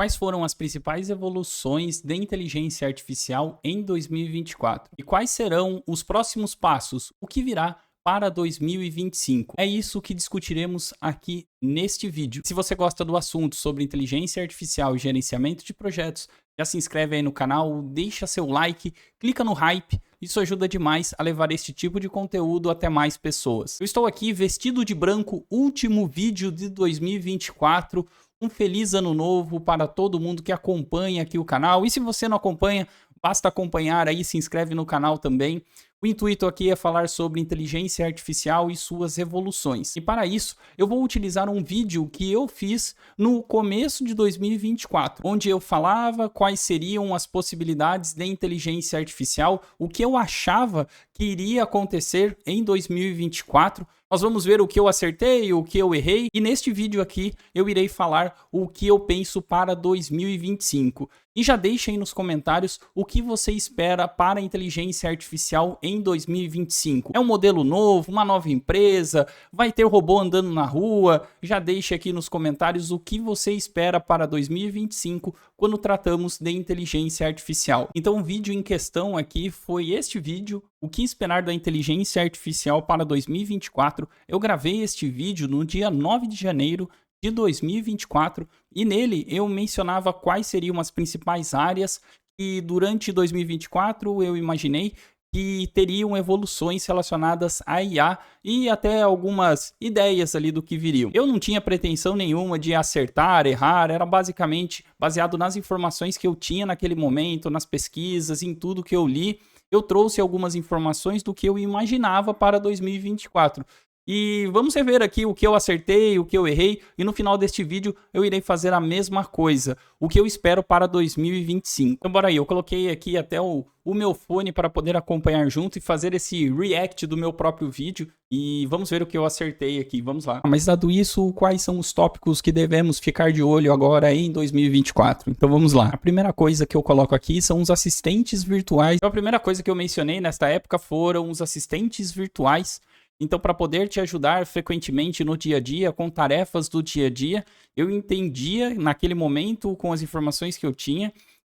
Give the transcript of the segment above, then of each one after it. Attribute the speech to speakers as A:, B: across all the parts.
A: Quais foram as principais evoluções da inteligência artificial em 2024? E quais serão os próximos passos? O que virá para 2025? É isso que discutiremos aqui neste vídeo. Se você gosta do assunto sobre inteligência artificial e gerenciamento de projetos, já se inscreve aí no canal, deixa seu like, clica no hype. Isso ajuda demais a levar este tipo de conteúdo até mais pessoas. Eu estou aqui vestido de branco, último vídeo de 2024. Um feliz ano novo para todo mundo que acompanha aqui o canal. E se você não acompanha, basta acompanhar aí, se inscreve no canal também. O intuito aqui é falar sobre inteligência artificial e suas evoluções. E para isso, eu vou utilizar um vídeo que eu fiz no começo de 2024, onde eu falava quais seriam as possibilidades de inteligência artificial, o que eu achava que iria acontecer em 2024. Nós vamos ver o que eu acertei, o que eu errei, e neste vídeo aqui eu irei falar o que eu penso para 2025. E já deixa aí nos comentários o que você espera para a inteligência artificial em 2025. É um modelo novo, uma nova empresa, vai ter robô andando na rua? Já deixa aqui nos comentários o que você espera para 2025 quando tratamos de inteligência artificial. Então o vídeo em questão aqui foi este vídeo, o que esperar da inteligência artificial para 2024. Eu gravei este vídeo no dia 9 de janeiro de 2024 e nele eu mencionava quais seriam as principais áreas que durante 2024 eu imaginei que teriam evoluções relacionadas à IA e até algumas ideias ali do que viriam. Eu não tinha pretensão nenhuma de acertar, errar, era basicamente baseado nas informações que eu tinha naquele momento, nas pesquisas, em tudo que eu li. Eu trouxe algumas informações do que eu imaginava para 2024. E vamos rever aqui o que eu acertei, o que eu errei, e no final deste vídeo eu irei fazer a mesma coisa, o que eu espero para 2025. Então bora aí, eu coloquei aqui até o meu fone para poder acompanhar junto e fazer esse react do meu próprio vídeo, e vamos ver o que eu acertei aqui, vamos lá. Mas dado isso, quais são os tópicos que devemos ficar de olho agora em 2024? Então vamos lá. A primeira coisa que eu coloco aqui são os assistentes virtuais. Então a primeira coisa que eu mencionei nesta época foram os assistentes virtuais. Então, para poder te ajudar frequentemente no dia a dia, com tarefas do dia a dia, eu entendia naquele momento, com as informações que eu tinha,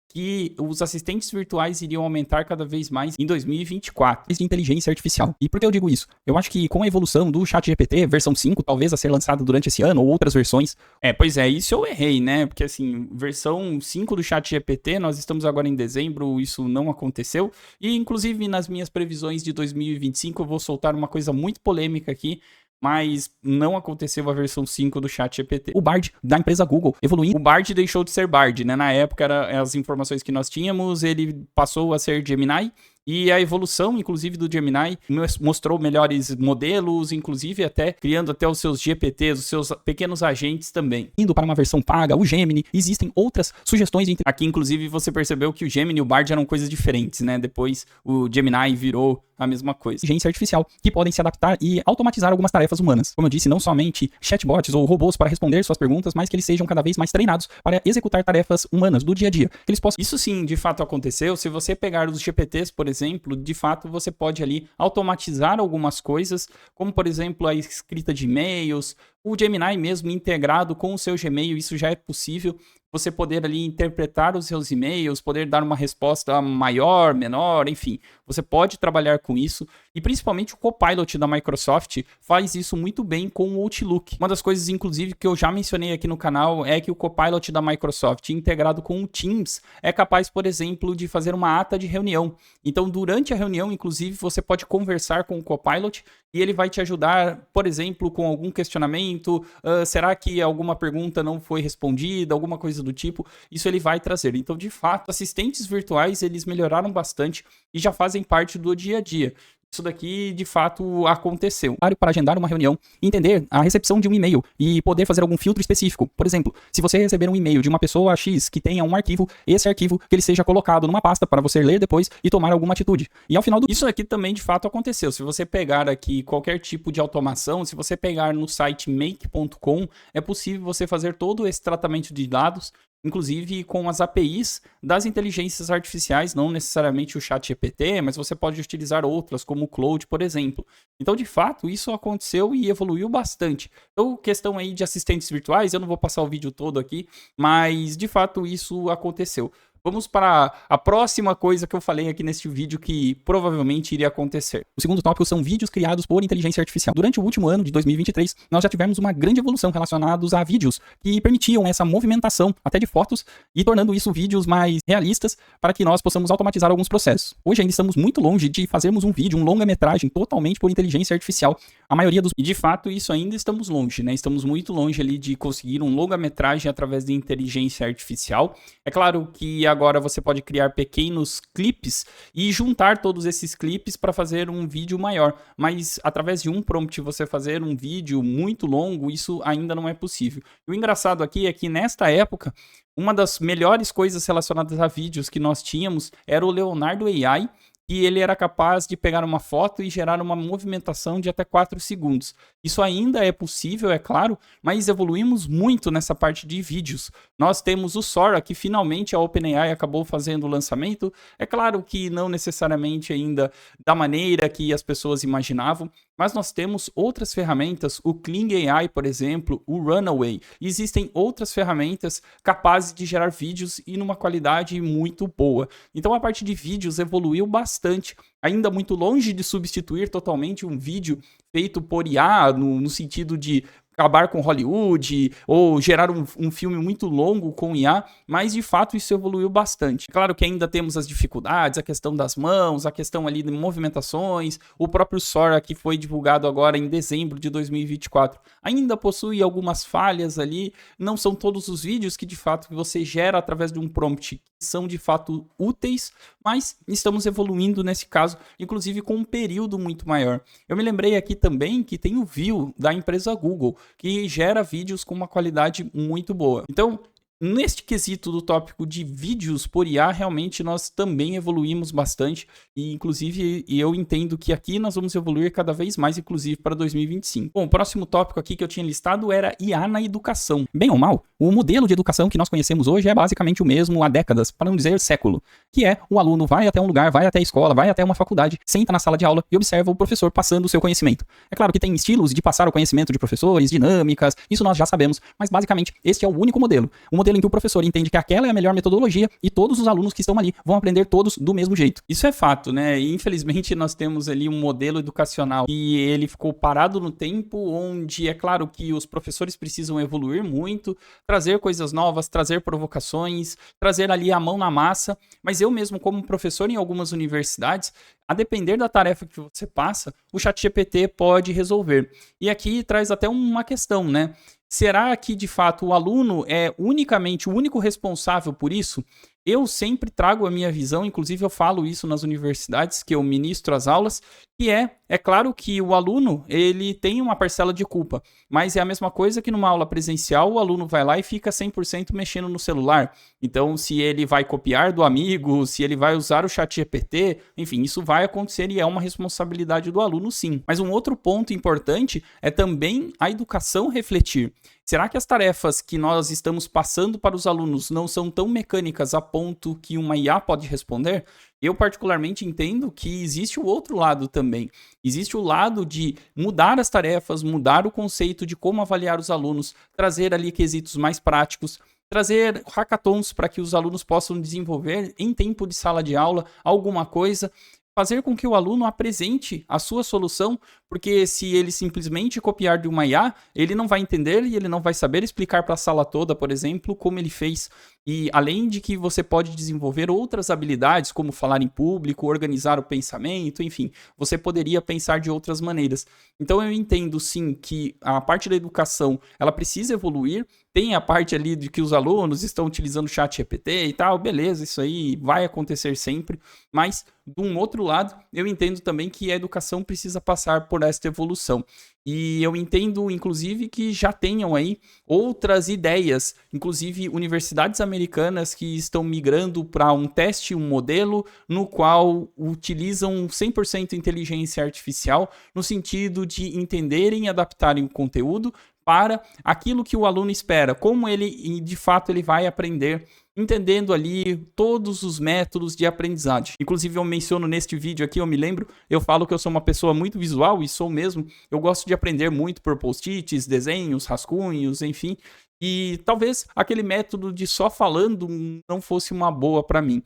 A: que os assistentes virtuais iriam aumentar cada vez mais em 2024. De inteligência artificial. E por que eu digo isso? Eu acho que com a evolução do ChatGPT, versão 5, talvez a ser lançada durante esse ano, ou outras versões. Pois é, isso eu errei, né? Porque assim, versão 5 do ChatGPT, nós estamos agora em dezembro, isso não aconteceu. E inclusive nas minhas previsões de 2025 eu vou soltar uma coisa muito polêmica aqui, mas não aconteceu a versão 5 do ChatGPT. O Bard da empresa Google evoluindo. O Bard deixou de ser Bard, né? Na época, as informações que nós tínhamos, ele passou a ser Gemini. E a evolução, inclusive, do Gemini mostrou melhores modelos, inclusive até criando até os seus GPTs, os seus pequenos agentes também. Indo para uma versão paga, o Gemini, existem outras sugestões. Aqui, inclusive, você percebeu que o Gemini e o Bard eram coisas diferentes, né? Depois o Gemini virou a mesma coisa. Inteligência artificial, que podem se adaptar e automatizar algumas tarefas humanas. Como eu disse, não somente chatbots ou robôs para responder suas perguntas, mas que eles sejam cada vez mais treinados para executar tarefas humanas do dia a dia. Que eles possam... Isso sim, de fato aconteceu. Se você pegar os GPTs, por exemplo, de fato você pode ali automatizar algumas coisas, como por exemplo a escrita de e-mails, o Gemini mesmo integrado com o seu Gmail, isso já é possível. Você poder ali interpretar os seus e-mails, poder dar uma resposta maior, menor, enfim. Você pode trabalhar com isso. E principalmente o Copilot da Microsoft faz isso muito bem com o Outlook. Uma das coisas, inclusive, que eu já mencionei aqui no canal é que o Copilot da Microsoft, integrado com o Teams, é capaz, por exemplo, de fazer uma ata de reunião. Então, durante a reunião, inclusive, você pode conversar com o Copilot e ele vai te ajudar, por exemplo, com algum questionamento. Será que alguma pergunta não foi respondida? Alguma coisa do tipo, isso ele vai trazer. Então, de fato, assistentes virtuais, eles melhoraram bastante e já fazem parte do dia a dia. Isso daqui, de fato, aconteceu. Para agendar uma reunião, entender a recepção de um e-mail e poder fazer algum filtro específico. Por exemplo, se você receber um e-mail de uma pessoa X que tenha um arquivo, esse arquivo que ele seja colocado numa pasta para você ler depois e tomar alguma atitude. E ao final do... Isso aqui também, de fato, aconteceu. Se você pegar aqui qualquer tipo de automação, se você pegar no site make.com, é possível você fazer todo esse tratamento de dados inclusive com as APIs das inteligências artificiais, não necessariamente o ChatGPT, mas você pode utilizar outras, como o Claude, por exemplo. Então, de fato, isso aconteceu e evoluiu bastante. Então, questão aí de assistentes virtuais, eu não vou passar o vídeo todo aqui, mas de fato isso aconteceu. Vamos para a próxima coisa que eu falei aqui neste vídeo que provavelmente iria acontecer. O segundo tópico são vídeos criados por inteligência artificial. Durante o último ano de 2023, nós já tivemos uma grande evolução relacionados a vídeos que permitiam essa movimentação até de fotos e tornando isso vídeos mais realistas para que nós possamos automatizar alguns processos. Hoje ainda estamos muito longe de fazermos um vídeo, um longa-metragem totalmente por inteligência artificial. A maioria dos... E de fato isso ainda estamos longe, né? Estamos muito longe ali de conseguir um longa-metragem através de inteligência artificial. É claro que agora você pode criar pequenos clipes e juntar todos esses clipes para fazer um vídeo maior, mas através de um prompt você fazer um vídeo muito longo, isso ainda não é possível. E o engraçado aqui é que nesta época, uma das melhores coisas relacionadas a vídeos que nós tínhamos era o Leonardo AI, e ele era capaz de pegar uma foto e gerar uma movimentação de até 4 segundos. Isso ainda é possível, é claro, mas evoluímos muito nessa parte de vídeos. Nós temos o Sora, que finalmente a OpenAI acabou fazendo o lançamento. É claro que não necessariamente ainda da maneira que as pessoas imaginavam, mas nós temos outras ferramentas, o Kling AI, por exemplo, o Runway. Existem outras ferramentas capazes de gerar vídeos e numa qualidade muito boa. Então a parte de vídeos evoluiu bastante, ainda muito longe de substituir totalmente um vídeo feito por IA, no sentido de acabar com Hollywood ou gerar um filme muito longo com IA, mas de fato isso evoluiu bastante. Claro que ainda temos as dificuldades, a questão das mãos, a questão ali de movimentações, o próprio Sora que foi divulgado agora em dezembro de 2024 ainda possui algumas falhas ali, não são todos os vídeos que de fato você gera através de um prompt que são de fato úteis, mas estamos evoluindo nesse caso, inclusive com um período muito maior. Eu me lembrei aqui também que tem o View da empresa Google, que gera vídeos com uma qualidade muito boa. Então, neste quesito do tópico de vídeos por IA, realmente nós também evoluímos bastante e inclusive eu entendo que aqui nós vamos evoluir cada vez mais, inclusive para 2025. Bom, o próximo tópico aqui que eu tinha listado era IA na educação. Bem ou mal, o modelo de educação que nós conhecemos hoje é basicamente o mesmo há décadas, para não dizer século, que é o aluno vai até um lugar, vai até a escola, vai até uma faculdade, senta na sala de aula e observa o professor passando o seu conhecimento. É claro que tem estilos de passar o conhecimento de professores, dinâmicas, isso nós já sabemos, mas basicamente este é o único modelo. O modelo em que o professor entende que aquela é a melhor metodologia e todos os alunos que estão ali vão aprender todos do mesmo jeito. Isso é fato, né? E infelizmente nós temos ali um modelo educacional e ele ficou parado no tempo, onde é claro que os professores precisam evoluir muito, trazer coisas novas, trazer provocações, trazer ali a mão na massa, mas eu mesmo como professor em algumas universidades, a depender da tarefa que você passa, o ChatGPT pode resolver. E aqui traz até uma questão, né? Será que, de fato, o aluno é unicamente o único responsável por isso? Eu sempre trago a minha visão, inclusive eu falo isso nas universidades que eu ministro as aulas, que é claro que o aluno, ele tem uma parcela de culpa, mas é a mesma coisa que numa aula presencial, o aluno vai lá e fica 100% mexendo no celular. Então, se ele vai copiar do amigo, se ele vai usar o ChatGPT, enfim, isso vai acontecer e é uma responsabilidade do aluno, sim. Mas um outro ponto importante é também a educação refletir. Será que as tarefas que nós estamos passando para os alunos não são tão mecânicas a ponto que uma IA pode responder? Eu particularmente entendo que existe o outro lado também. Existe o lado de mudar as tarefas, mudar o conceito de como avaliar os alunos, trazer ali quesitos mais práticos, trazer hackathons para que os alunos possam desenvolver em tempo de sala de aula alguma coisa, fazer com que o aluno apresente a sua solução, porque se ele simplesmente copiar de uma IA, ele não vai entender e ele não vai saber explicar para a sala toda, por exemplo, como ele fez. E além de que você pode desenvolver outras habilidades, como falar em público, organizar o pensamento, enfim, você poderia pensar de outras maneiras. Então eu entendo sim que a parte da educação, ela precisa evoluir, tem a parte ali de que os alunos estão utilizando o ChatGPT e tal, beleza, isso aí vai acontecer sempre, mas de um outro lado, eu entendo também que a educação precisa passar por esta evolução. E eu entendo, inclusive, que já tenham aí outras ideias, inclusive universidades americanas que estão migrando para um teste, um modelo, no qual utilizam 100% inteligência artificial, no sentido de entenderem e adaptarem o conteúdo para aquilo que o aluno espera, como ele, de fato, ele vai aprender, entendendo ali todos os métodos de aprendizagem. Inclusive, eu menciono neste vídeo aqui, eu me lembro, eu falo que eu sou uma pessoa muito visual, e sou mesmo. Eu gosto de aprender muito por post-its, desenhos, rascunhos, enfim. E talvez aquele método de só falando não fosse uma boa para mim.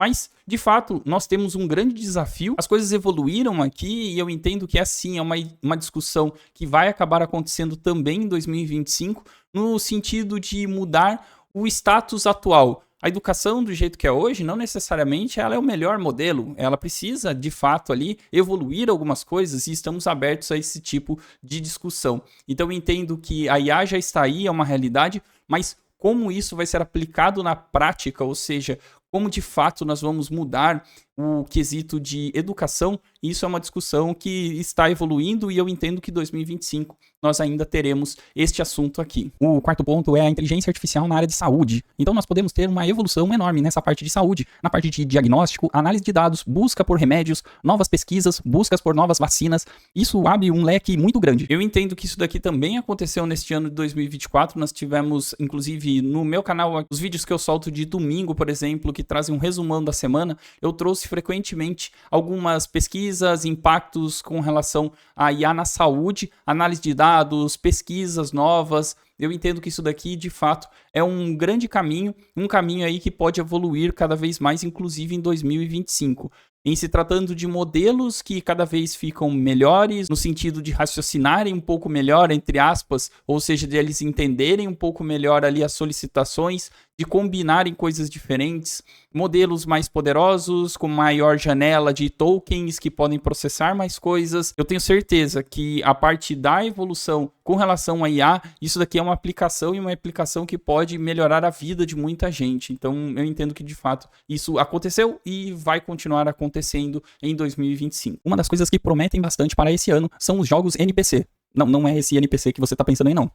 A: Mas, de fato, nós temos um grande desafio. As coisas evoluíram aqui e eu entendo que assim, é uma discussão que vai acabar acontecendo também em 2025, no sentido de mudar o status atual. A educação do jeito que é hoje, não necessariamente ela é o melhor modelo. Ela precisa, de fato, ali evoluir algumas coisas e estamos abertos a esse tipo de discussão. Então, eu entendo que a IA já está aí, é uma realidade, mas como isso vai ser aplicado na prática, ou seja, como de fato nós vamos mudar o quesito de educação, isso é uma discussão que está evoluindo e eu entendo que em 2025 nós ainda teremos este assunto aqui. O quarto ponto é a inteligência artificial na área de saúde. Então nós podemos ter uma evolução enorme nessa parte de saúde, na parte de diagnóstico, análise de dados, busca por remédios, novas pesquisas, buscas por novas vacinas. Isso abre um leque muito grande. Eu entendo que isso daqui também aconteceu neste ano de 2024. Nós tivemos, inclusive, no meu canal, os vídeos que eu solto de domingo, por exemplo, que trazem um resumão da semana, eu trouxe frequentemente algumas pesquisas, impactos com relação à IA na saúde, análise de dados, pesquisas novas. Eu entendo que isso daqui, de fato, é um grande caminho, um caminho aí que pode evoluir cada vez mais, inclusive em 2025. Em se tratando de modelos que cada vez ficam melhores, no sentido de raciocinarem um pouco melhor, entre aspas, ou seja, de eles entenderem um pouco melhor ali as solicitações, de combinarem coisas diferentes, modelos mais poderosos, com maior janela de tokens que podem processar mais coisas. Eu tenho certeza que a parte da evolução com relação à IA, isso daqui é uma aplicação e uma aplicação que pode melhorar a vida de muita gente. Então, eu entendo que, de fato, isso aconteceu e vai continuar acontecendo em 2025. Uma das coisas que prometem bastante para esse ano são os jogos NPC. Não é esse NPC que você tá pensando aí, não.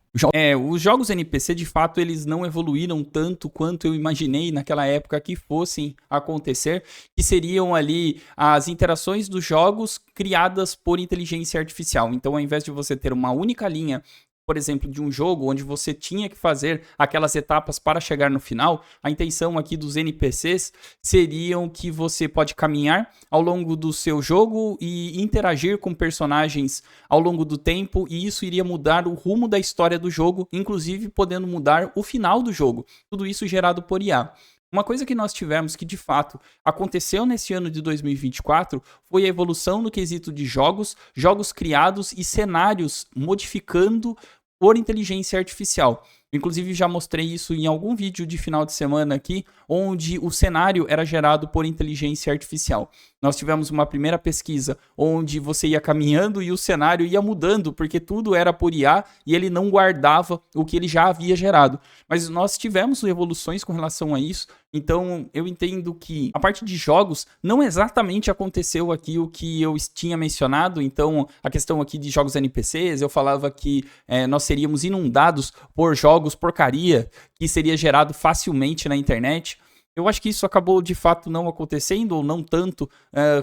A: Os jogos NPC, de fato, eles não evoluíram tanto quanto eu imaginei naquela época que fossem acontecer, que seriam ali as interações dos jogos criadas por inteligência artificial. Então, ao invés de você ter uma única linha, por exemplo, de um jogo onde você tinha que fazer aquelas etapas para chegar no final, a intenção aqui dos NPCs seriam que você pode caminhar ao longo do seu jogo e interagir com personagens ao longo do tempo, e isso iria mudar o rumo da história do jogo, inclusive podendo mudar o final do jogo. Tudo isso gerado por IA. Uma coisa que nós tivemos que, de fato, aconteceu nesse ano de 2024 foi a evolução no quesito de jogos criados e cenários modificando por inteligência artificial. Inclusive, já mostrei isso em algum vídeo de final de semana aqui, onde o cenário era gerado por inteligência artificial. Nós tivemos uma primeira pesquisa onde você ia caminhando e o cenário ia mudando, porque tudo era por IA e ele não guardava o que ele já havia gerado. Mas nós tivemos evoluções com relação a isso, então eu entendo que a parte de jogos não exatamente aconteceu aqui o que eu tinha mencionado. Então, a questão aqui de jogos NPCs, eu falava que nós seríamos inundados por jogos porcaria que seria gerado facilmente na internet. Eu acho que isso acabou de fato não acontecendo, ou não tanto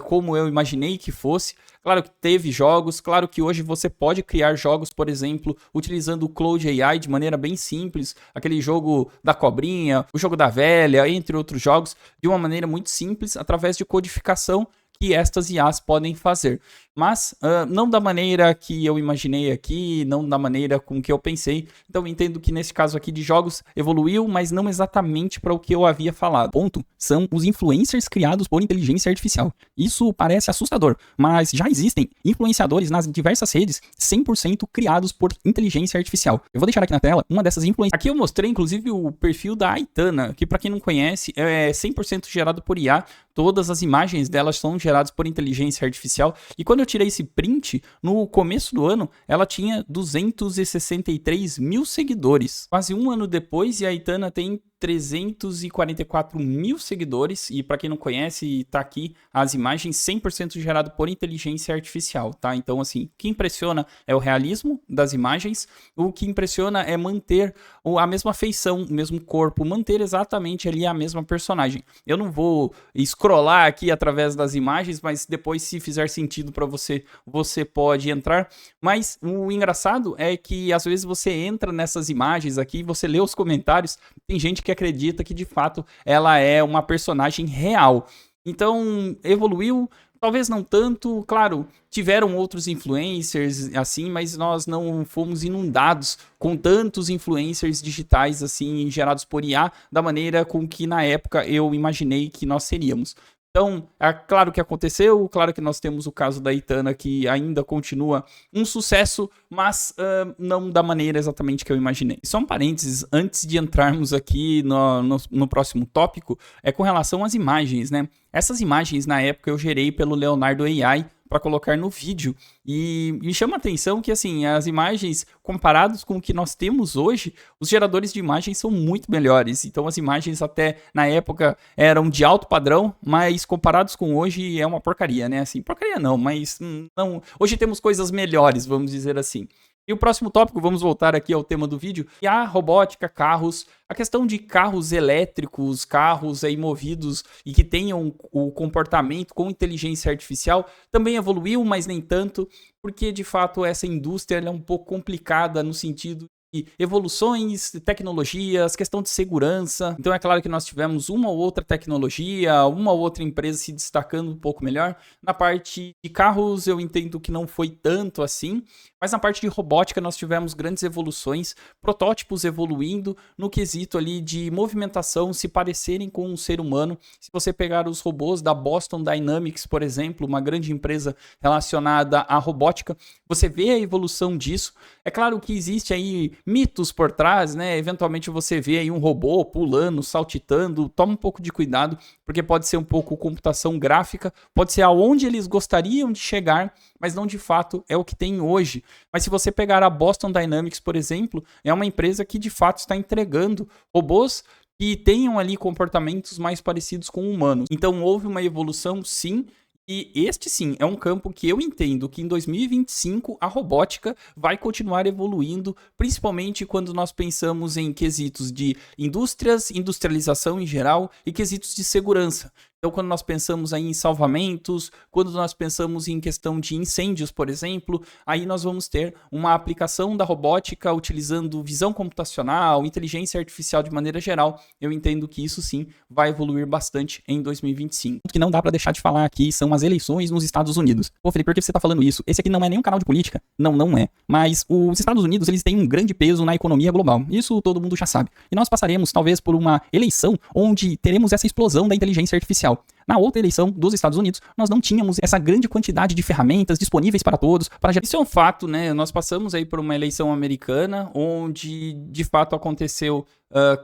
A: como eu imaginei que fosse. Claro que teve jogos, claro que hoje você pode criar jogos, por exemplo, utilizando o Cloud AI de maneira bem simples, aquele jogo da cobrinha, o jogo da velha, entre outros jogos, de uma maneira muito simples, através de codificação que estas IAs podem fazer. Mas não da maneira que eu imaginei aqui, não da maneira com que eu pensei. Então eu entendo que nesse caso aqui de jogos evoluiu, mas não exatamente para o que eu havia falado. Ponto são os influencers criados por inteligência artificial. Isso parece assustador, mas já existem influenciadores nas diversas redes 100% criados por inteligência artificial. Eu vou deixar aqui na tela uma dessas influências. Aqui eu mostrei inclusive o perfil da Aitana, que para quem não conhece é 100% gerado por IA. Todas as imagens delas são geradas por inteligência artificial. E quando eu tirei esse print, no começo do ano, ela tinha 263 mil seguidores. Quase um ano depois, e a Aitana tem 344 mil seguidores, e para quem não conhece, tá aqui as imagens 100% gerado por inteligência artificial, tá? Então, assim, o que impressiona é o realismo das imagens, o que impressiona é manter a mesma feição, o mesmo corpo, manter exatamente ali a mesma personagem. Eu não vou scrollar aqui através das imagens, mas depois, se fizer sentido para você, você pode entrar. Mas o engraçado é que às vezes você entra nessas imagens aqui, você lê os comentários, tem gente que acredita que de fato ela é uma personagem real. Então, evoluiu, talvez não tanto, claro, tiveram outros influencers assim, mas nós não fomos inundados com tantos influencers digitais assim, gerados por IA, da maneira com que na época eu imaginei que nós seríamos. Então, é claro que aconteceu, claro que nós temos o caso da Itana, que ainda continua um sucesso, mas não da maneira exatamente que eu imaginei. Só um parênteses, antes de entrarmos aqui no próximo tópico, é com relação às imagens, né? Essas imagens, na época, eu gerei pelo Leonardo AI, para colocar no vídeo, e me chama a atenção que assim, as imagens comparadas com o que nós temos hoje, os geradores de imagens são muito melhores. Então as imagens até na época eram de alto padrão, mas comparados com hoje é uma porcaria, né? Assim, porcaria não, mas não, hoje temos coisas melhores, vamos dizer assim. E o próximo tópico, vamos voltar aqui ao tema do vídeo, e a robótica, carros, a questão de carros elétricos, carros aí movidos e que tenham o comportamento com inteligência artificial, também evoluiu, mas nem tanto, porque de fato essa indústria é um pouco complicada no sentido de evoluções, tecnologias, questão de segurança. Então é claro que nós tivemos uma ou outra tecnologia, uma ou outra empresa se destacando um pouco melhor. Na parte de carros eu entendo que não foi tanto assim, mas na parte de robótica nós tivemos grandes evoluções, protótipos evoluindo no quesito ali de movimentação, se parecerem com um ser humano. Se você pegar os robôs da Boston Dynamics, por exemplo, uma grande empresa relacionada à robótica, você vê a evolução disso. É claro que existe aí mitos por trás, né? Eventualmente você vê aí um robô pulando, saltitando, toma um pouco de cuidado, porque pode ser um pouco computação gráfica, pode ser aonde eles gostariam de chegar, mas não de fato é o que tem hoje. Mas se você pegar a Boston Dynamics, por exemplo, é uma empresa que de fato está entregando robôs que tenham ali comportamentos mais parecidos com humanos. Então houve uma evolução, sim. E este sim é um campo que eu entendo que em 2025 a robótica vai continuar evoluindo, principalmente quando nós pensamos em quesitos de indústrias, industrialização em geral e quesitos de segurança. Então, quando nós pensamos aí em salvamentos, quando nós pensamos em questão de incêndios, por exemplo, aí nós vamos ter uma aplicação da robótica utilizando visão computacional, inteligência artificial de maneira geral. Eu entendo que isso sim vai evoluir bastante em 2025. O que não dá para deixar de falar aqui são as eleições nos Estados Unidos. Pô, Felipe, por que você tá falando isso? Esse aqui não é nenhum canal de política. Não é. Mas os Estados Unidos, eles têm um grande peso na economia global. Isso todo mundo já sabe. E nós passaremos, talvez, por uma eleição onde teremos essa explosão da inteligência artificial. Na outra eleição dos Estados Unidos, nós não tínhamos essa grande quantidade de ferramentas disponíveis para todos. Isso é um fato, né? Nós passamos aí por uma eleição americana onde, de fato, aconteceu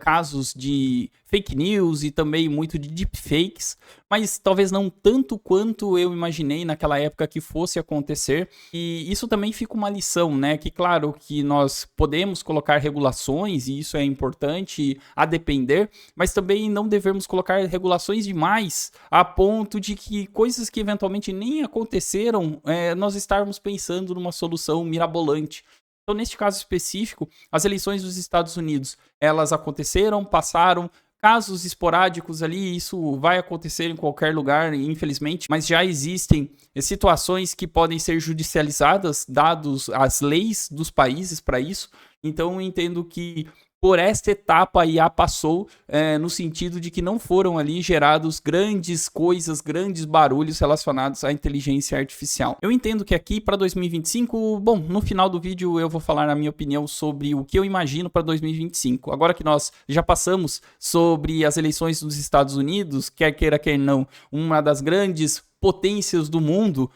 A: casos de fake news e também muito de deepfakes, mas talvez não tanto quanto eu imaginei naquela época que fosse acontecer. E isso também fica uma lição, né? Que claro que nós podemos colocar regulações, e isso é importante a depender, mas também não devemos colocar regulações demais a ponto de que coisas que eventualmente nem aconteceram, nós estarmos pensando numa solução mirabolante. Então, neste caso específico, as eleições dos Estados Unidos, elas aconteceram, passaram, casos esporádicos ali, isso vai acontecer em qualquer lugar, infelizmente, mas já existem situações que podem ser judicializadas, dados as leis dos países para isso. Então, eu entendo que por esta etapa a IA passou, no sentido de que não foram ali gerados grandes coisas, grandes barulhos relacionados à inteligência artificial. Eu entendo que aqui para 2025, bom, no final do vídeo eu vou falar a minha opinião sobre o que eu imagino para 2025. Agora que nós já passamos sobre as eleições dos Estados Unidos, quer queira, quer não, uma das grandes potências do mundo,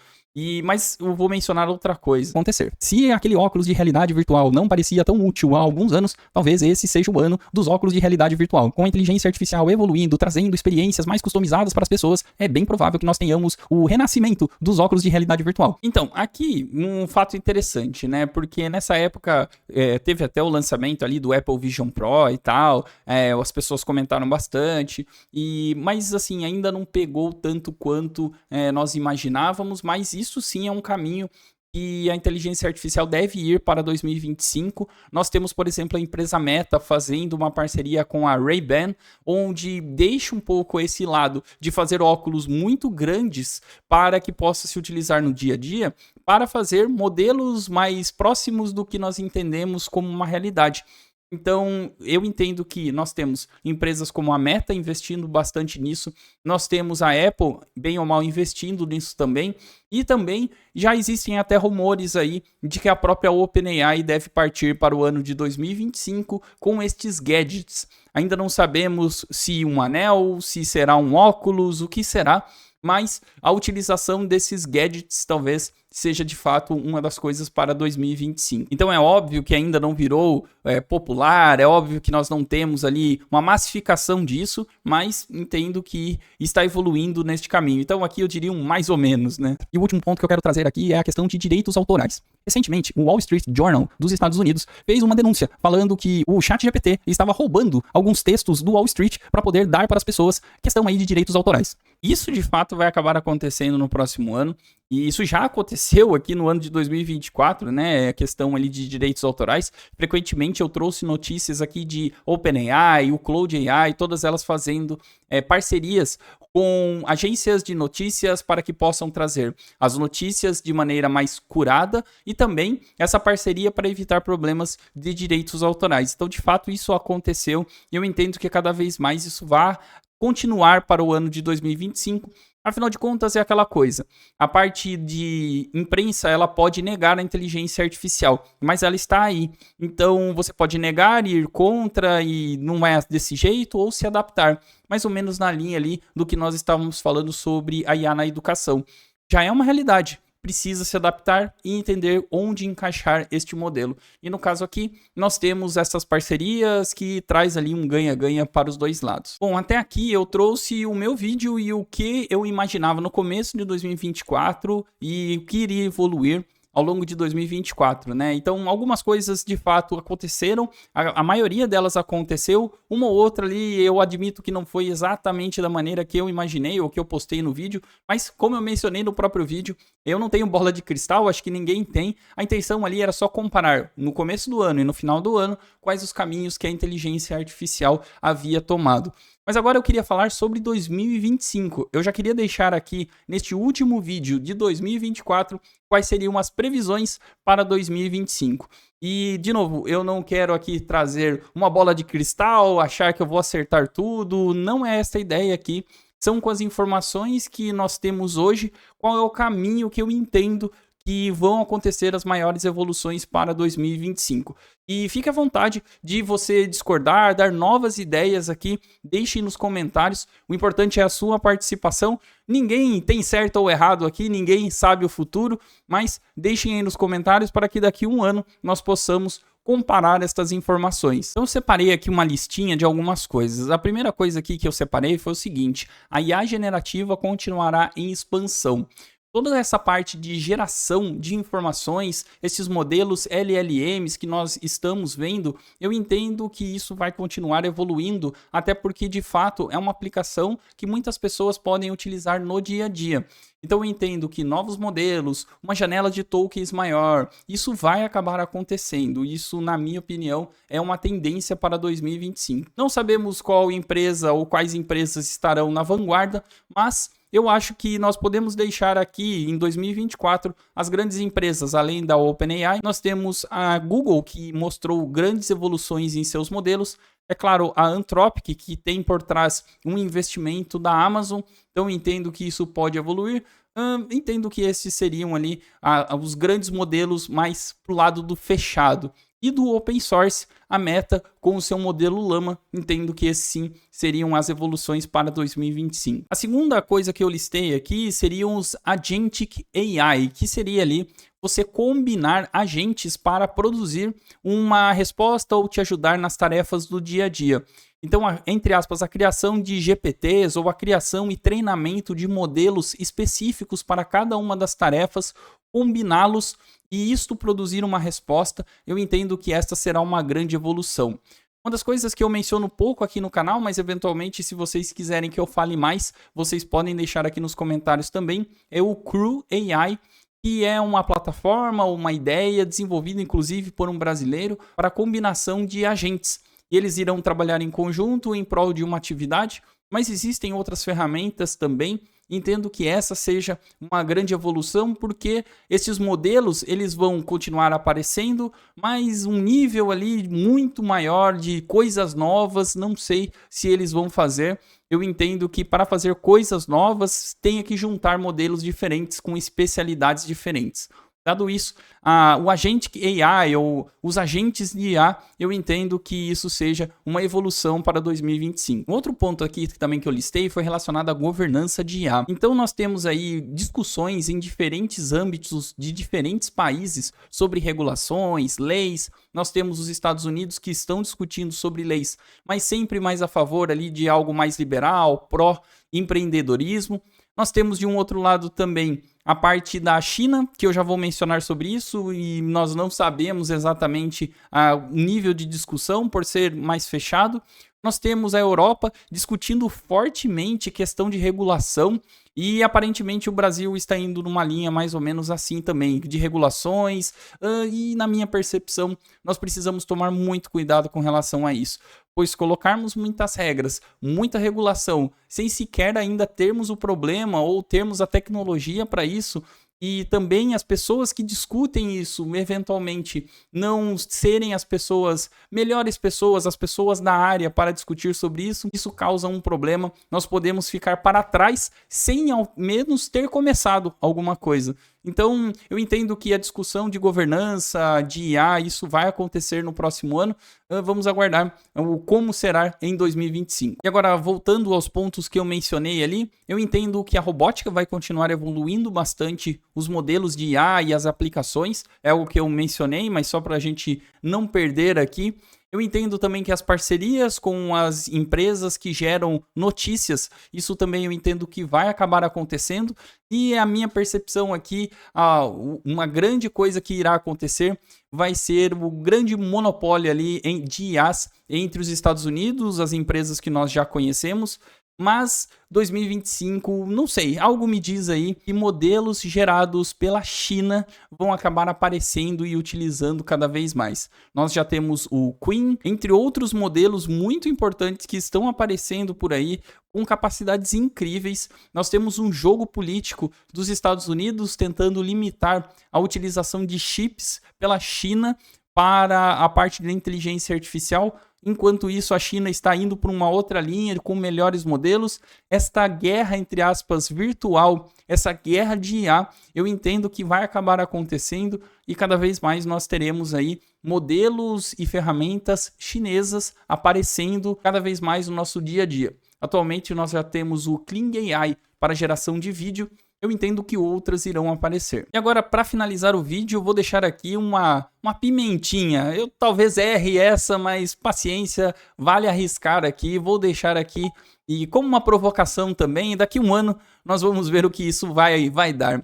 A: Mas eu vou mencionar outra coisa. Acontecer. Se aquele óculos de realidade virtual não parecia tão útil há alguns anos, talvez esse seja o ano dos óculos de realidade virtual. Com a inteligência artificial evoluindo, trazendo experiências mais customizadas para as pessoas, é bem provável que nós tenhamos o renascimento dos óculos de realidade virtual. Então, aqui um fato interessante, né? Porque nessa época teve até o lançamento ali do Apple Vision Pro e tal, as pessoas comentaram bastante, mas assim, ainda não pegou tanto quanto nós imaginávamos, mas isso sim é um caminho que a inteligência artificial deve ir para 2025. Nós temos, por exemplo, a empresa Meta fazendo uma parceria com a Ray-Ban, onde deixa um pouco esse lado de fazer óculos muito grandes para que possa se utilizar no dia a dia, para fazer modelos mais próximos do que nós entendemos como uma realidade. Então, eu entendo que nós temos empresas como a Meta investindo bastante nisso, nós temos a Apple, bem ou mal, investindo nisso também, e também já existem até rumores aí de que a própria OpenAI deve partir para o ano de 2025 com estes gadgets. Ainda não sabemos se um anel, se será um óculos, o que será, mas a utilização desses gadgets talvez seja de fato uma das coisas para 2025. Então é óbvio que ainda não virou popular, é óbvio que nós não temos ali uma massificação disso, mas entendo que está evoluindo neste caminho. Então aqui eu diria um mais ou menos, né? E o último ponto que eu quero trazer aqui é a questão de direitos autorais. Recentemente, o Wall Street Journal dos Estados Unidos fez uma denúncia falando que o ChatGPT estava roubando alguns textos do Wall Street para poder dar para as pessoas, questão aí de direitos autorais. Isso de fato vai acabar acontecendo no próximo ano, e isso já aconteceu aqui no ano de 2024, né? A questão ali de direitos autorais. Frequentemente eu trouxe notícias aqui de OpenAI, o Cloud AI, todas elas fazendo parcerias com agências de notícias para que possam trazer as notícias de maneira mais curada e também essa parceria para evitar problemas de direitos autorais. Então, de fato, isso aconteceu e eu entendo que cada vez mais isso vai continuar para o ano de 2025. Afinal de contas, é aquela coisa. A parte de imprensa, ela pode negar a inteligência artificial, mas ela está aí. Então, você pode negar, ir contra e não é desse jeito, ou se adaptar. Mais ou menos na linha ali do que nós estávamos falando sobre a IA na educação. Já é uma realidade. Precisa se adaptar e entender onde encaixar este modelo. E no caso aqui, nós temos essas parcerias que traz ali um ganha-ganha para os dois lados. Bom, até aqui eu trouxe o meu vídeo e o que eu imaginava no começo de 2024 e o que iria evoluir ao longo de 2024, né? Então, algumas coisas de fato aconteceram, a maioria delas aconteceu, uma ou outra ali eu admito que não foi exatamente da maneira que eu imaginei ou que eu postei no vídeo, mas como eu mencionei no próprio vídeo, eu não tenho bola de cristal, acho que ninguém tem, a intenção ali era só comparar no começo do ano e no final do ano quais os caminhos que a inteligência artificial havia tomado. Mas agora eu queria falar sobre 2025. Eu já queria deixar aqui, neste último vídeo de 2024, quais seriam as previsões para 2025. E, de novo, eu não quero aqui trazer uma bola de cristal, achar que eu vou acertar tudo. Não é essa a ideia aqui. São com as informações que nós temos hoje, qual é o caminho que eu entendo que vão acontecer as maiores evoluções para 2025. E fique à vontade de você discordar, dar novas ideias aqui, deixe nos comentários. O importante é a sua participação. Ninguém tem certo ou errado aqui, ninguém sabe o futuro, mas deixem aí nos comentários para que daqui a um ano nós possamos comparar estas informações. Então eu separei aqui uma listinha de algumas coisas. A primeira coisa aqui que eu separei foi o seguinte: a IA generativa continuará em expansão. Toda essa parte de geração de informações, esses modelos LLMs que nós estamos vendo, eu entendo que isso vai continuar evoluindo, até porque de fato é uma aplicação que muitas pessoas podem utilizar no dia a dia. Então eu entendo que novos modelos, uma janela de tokens maior, isso vai acabar acontecendo. Isso, na minha opinião, é uma tendência para 2025. Não sabemos qual empresa ou quais empresas estarão na vanguarda, mas eu acho que nós podemos deixar aqui em 2024 as grandes empresas, além da OpenAI, nós temos a Google, que mostrou grandes evoluções em seus modelos. É claro, a Anthropic, que tem por trás um investimento da Amazon, então entendo que isso pode evoluir. Entendo que esses seriam ali os grandes modelos mais pro lado do fechado. e do open source, a Meta com o seu modelo Llama. Entendo que esses sim seriam as evoluções para 2025. A segunda coisa que eu listei aqui seriam os Agentic AI, que seria ali você combinar agentes para produzir uma resposta ou te ajudar nas tarefas do dia a dia. Então, entre aspas, a criação de GPTs ou a criação e treinamento de modelos específicos para cada uma das tarefas, combiná-los e isto produzir uma resposta, eu entendo que esta será uma grande evolução. Uma das coisas que eu menciono pouco aqui no canal, mas eventualmente se vocês quiserem que eu fale mais, vocês podem deixar aqui nos comentários também, é o Crew AI, que é uma plataforma, uma ideia desenvolvida inclusive por um brasileiro para a combinação de agentes. E eles irão trabalhar em conjunto em prol de uma atividade, mas existem outras ferramentas também. Entendo que essa seja uma grande evolução, porque esses modelos eles vão continuar aparecendo, mas um nível ali muito maior de coisas novas, não sei se eles vão fazer. Eu entendo que para fazer coisas novas, tenha que juntar modelos diferentes com especialidades diferentes. Dado isso, o Agentic AI ou os agentes de IA, eu entendo que isso seja uma evolução para 2025. Outro ponto aqui também que eu listei foi relacionado à governança de IA. Então nós temos aí discussões em diferentes âmbitos de diferentes países sobre regulações, leis. Nós temos os Estados Unidos que estão discutindo sobre leis, mas sempre mais a favor ali de algo mais liberal, pró-empreendedorismo. Nós temos de um outro lado também a parte da China, que eu já vou mencionar sobre isso, e nós não sabemos exatamente o nível de discussão por ser mais fechado. Nós temos a Europa discutindo fortemente questão de regulação e aparentemente o Brasil está indo numa linha mais ou menos assim também, de regulações, e na minha percepção nós precisamos tomar muito cuidado com relação a isso, pois colocarmos muitas regras, muita regulação, sem sequer ainda termos o problema ou termos a tecnologia para isso, e também as pessoas que discutem isso, eventualmente, não serem as pessoas, melhores pessoas, as pessoas da área para discutir sobre isso, isso causa um problema. Nós podemos ficar para trás sem ao menos ter começado alguma coisa. Então, eu entendo que a discussão de governança, de IA, isso vai acontecer no próximo ano. Vamos aguardar como será em 2025. E agora, voltando aos pontos que eu mencionei ali, eu entendo que a robótica vai continuar evoluindo bastante os modelos de IA e as aplicações. É o que eu mencionei, mas só para a gente não perder aqui. Eu entendo também que as parcerias com as empresas que geram notícias, isso também eu entendo que vai acabar acontecendo. E a minha percepção aqui, uma grande coisa que irá acontecer vai ser o grande monopólio ali de IAs entre os Estados Unidos, as empresas que nós já conhecemos. Mas 2025, não sei, algo me diz aí que modelos gerados pela China vão acabar aparecendo e utilizando cada vez mais. Nós já temos o Qwen, entre outros modelos muito importantes que estão aparecendo por aí, com capacidades incríveis. Nós temos um jogo político dos Estados Unidos tentando limitar a utilização de chips pela China para a parte da inteligência artificial. Enquanto isso, a China está indo para uma outra linha com melhores modelos. Esta guerra, entre aspas, virtual, essa guerra de IA, eu entendo que vai acabar acontecendo e cada vez mais nós teremos aí modelos e ferramentas chinesas aparecendo cada vez mais no nosso dia a dia. Atualmente nós já temos o Kling AI para geração de vídeo. Eu entendo que outras irão aparecer. E agora, para finalizar o vídeo, eu vou deixar aqui uma pimentinha. Eu talvez erre essa, mas paciência, vale arriscar aqui. Vou deixar aqui e como uma provocação também. Daqui a um ano nós vamos ver o que isso vai dar.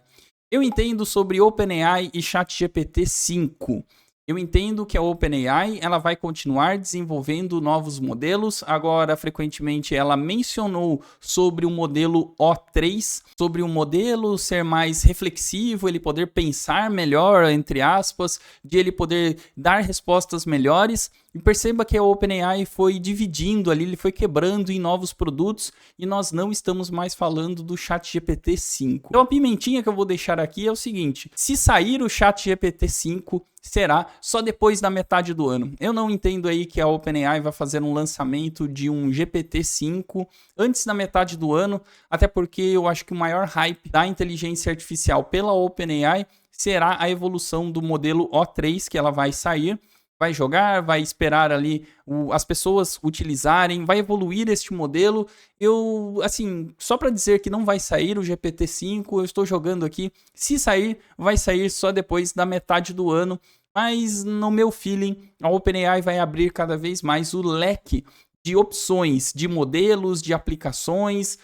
A: Eu entendo sobre OpenAI e ChatGPT 5. Eu entendo que a OpenAI ela vai continuar desenvolvendo novos modelos. Agora, frequentemente, ela mencionou sobre o modelo O3, sobre o modelo ser mais reflexivo, ele poder pensar melhor, entre aspas, de ele poder dar respostas melhores. E perceba que a OpenAI foi dividindo ali, ele foi quebrando em novos produtos e nós não estamos mais falando do ChatGPT 5. Então a pimentinha que eu vou deixar aqui é o seguinte: se sair o ChatGPT 5, será só depois da metade do ano. Eu não entendo aí que a OpenAI vai fazer um lançamento de um GPT-5 antes da metade do ano, até porque eu acho que o maior hype da inteligência artificial pela OpenAI será a evolução do modelo O3 que ela vai sair. vai jogar, vai esperar ali as pessoas utilizarem, vai evoluir este modelo. Eu, assim, só para dizer que não vai sair o GPT-5, eu estou jogando aqui. Se sair, vai sair só depois da metade do ano. Mas no meu feeling, a OpenAI vai abrir cada vez mais o leque de opções, de modelos, de aplicações,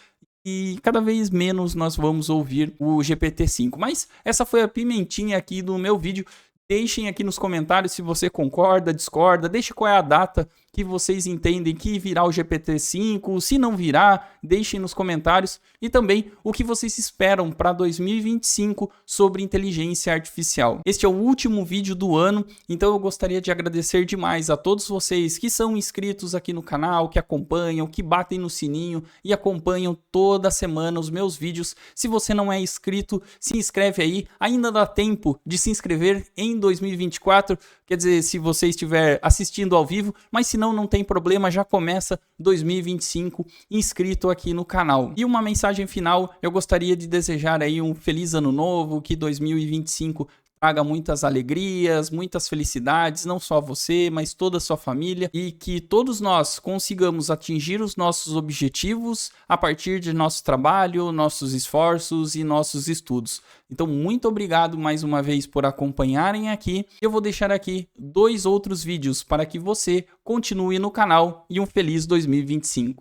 A: e cada vez menos nós vamos ouvir o GPT-5. Mas essa foi a pimentinha aqui do meu vídeo. Deixem aqui nos comentários se você concorda, discorda, deixe qual é a data que vocês entendem que virá o GPT-5, se não virá, deixem nos comentários, e também o que vocês esperam para 2025 sobre inteligência artificial. Este é o último vídeo do ano, então eu gostaria de agradecer demais a todos vocês que são inscritos aqui no canal, que acompanham, que batem no sininho e acompanham toda semana os meus vídeos. Se você não é inscrito, se inscreve aí, ainda dá tempo de se inscrever em 2024, quer dizer, se você estiver assistindo ao vivo, mas se não tem problema, já começa 2025 inscrito aqui no canal. E uma mensagem final, eu gostaria de desejar aí um feliz ano novo, que 2025 traga muitas alegrias, muitas felicidades, não só você, mas toda a sua família, e que todos nós consigamos atingir os nossos objetivos a partir de nosso trabalho, nossos esforços e nossos estudos. Então, muito obrigado mais uma vez por acompanharem aqui. Eu vou deixar aqui 2 outros vídeos para que você continue no canal, e um feliz 2025.